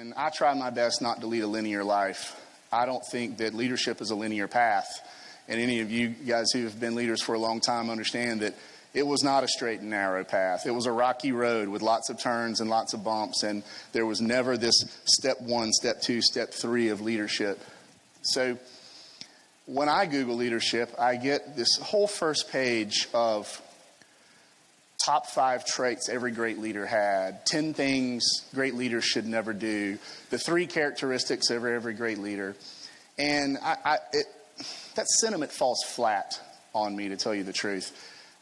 And I try my best not to lead a linear life. I don't think that leadership is a linear path. And any of you guys who have been leaders for a long time understand that it was not a straight and narrow path. It was a rocky road with lots of turns and lots of bumps. And there was never this step 1, step 2, step 3 of leadership. So when I Google leadership, I get this whole first page of top 5 traits every great leader had, 10 things great leaders should never do, the 3 characteristics of every great leader. And that sentiment falls flat on me, to tell you the truth.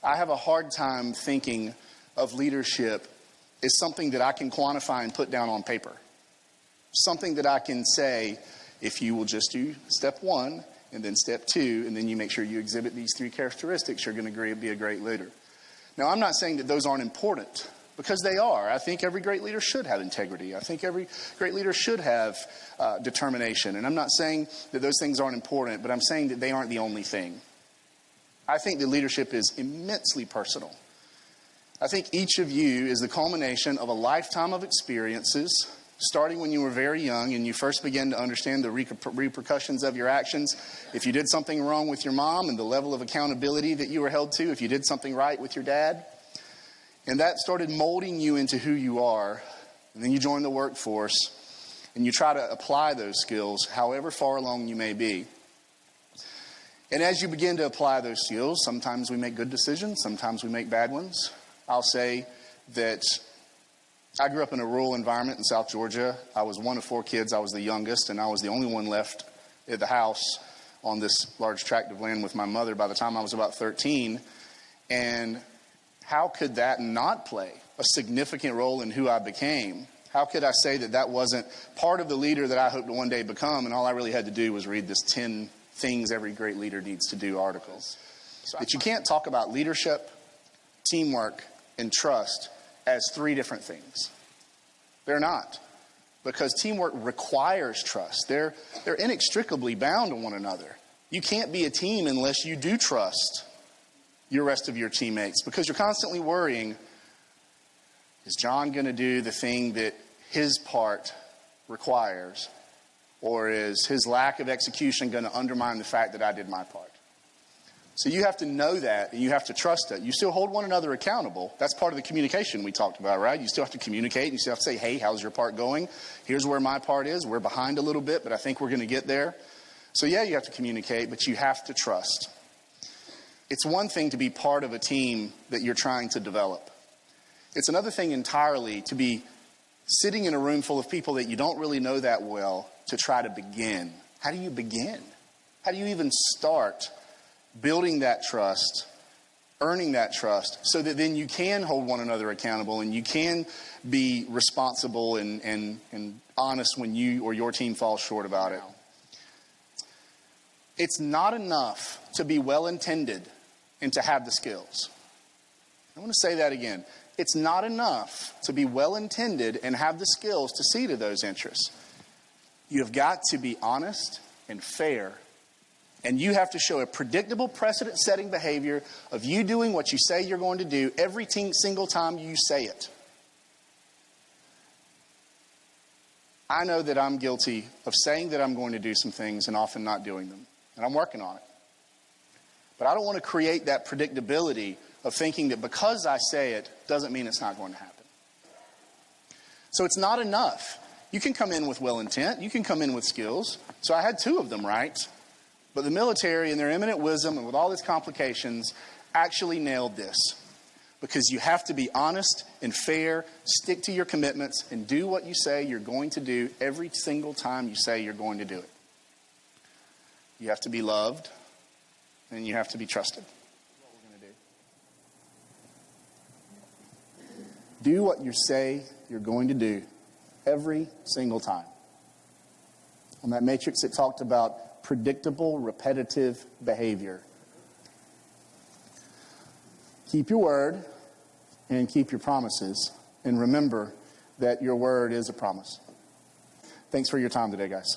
I have a hard time thinking of leadership as something that I can quantify and put down on paper. Something that I can say, if you will just do step 1 and then step 2, and then you make sure you exhibit these 3 characteristics, you're going to be a great leader. Now, I'm not saying that those aren't important, because they are. I think every great leader should have integrity. I think every great leader should have determination. And I'm not saying that those things aren't important, but I'm saying that they aren't the only thing. I think that leadership is immensely personal. I think each of you is the culmination of a lifetime of experiences, starting when you were very young and you first began to understand the repercussions of your actions. If you did something wrong with your mom, and the level of accountability that you were held to, if you did something right with your dad. And that started molding you into who you are. And then you join the workforce and you try to apply those skills however far along you may be. And as you begin to apply those skills, sometimes we make good decisions, sometimes we make bad ones. I'll say that I grew up in a rural environment in South Georgia. I was one of 4 kids. I was the youngest, and I was the only one left at the house on this large tract of land with my mother by the time I was about 13. And how could that not play a significant role in who I became? How could I say that that wasn't part of the leader that I hoped to one day become, and all I really had to do was read this 10 things every great leader needs to do articles? That you can't talk about leadership, teamwork, and trust as 3 different things. They're not. Because teamwork requires trust. They're inextricably bound to one another. You can't be a team unless you do trust your rest of your teammates, because you're constantly worrying, is John going to do the thing that his part requires? Or is his lack of execution going to undermine the fact that I did my part? So you have to know that, and you have to trust it. You still hold one another accountable. That's part of the communication we talked about, right? You still have to communicate, and you still have to say, hey, how's your part going? Here's where my part is. We're behind a little bit, but I think we're going to get there. So yeah, you have to communicate, but you have to trust. It's one thing to be part of a team that you're trying to develop. It's another thing entirely to be sitting in a room full of people that you don't really know that well to try to begin. How do you begin? How do you even start building that trust, earning that trust, so that then you can hold one another accountable and you can be responsible and honest when you or your team falls short about it? It's not enough to be well-intended and to have the skills. I want to say that again. It's not enough to be well-intended and have the skills to see to those interests. You have got to be honest and fair. And you have to show a predictable precedent-setting behavior of you doing what you say you're going to do every single time you say it. I know that I'm guilty of saying that I'm going to do some things and often not doing them. And I'm working on it. But I don't want to create that predictability of thinking that because I say it doesn't mean it's not going to happen. So it's not enough. You can come in with well intent. You can come in with skills. So I had 2 of them right. But the military, in their eminent wisdom and with all its complications, actually nailed this. Because you have to be honest and fair, stick to your commitments, and do what you say you're going to do every single time you say you're going to do it. You have to be loved, and you have to be trusted. That's what we're going to do. Do what you say you're going to do every single time. On that matrix, it talked about predictable, repetitive behavior. Keep your word and keep your promises. And remember that your word is a promise. Thanks for your time today, guys.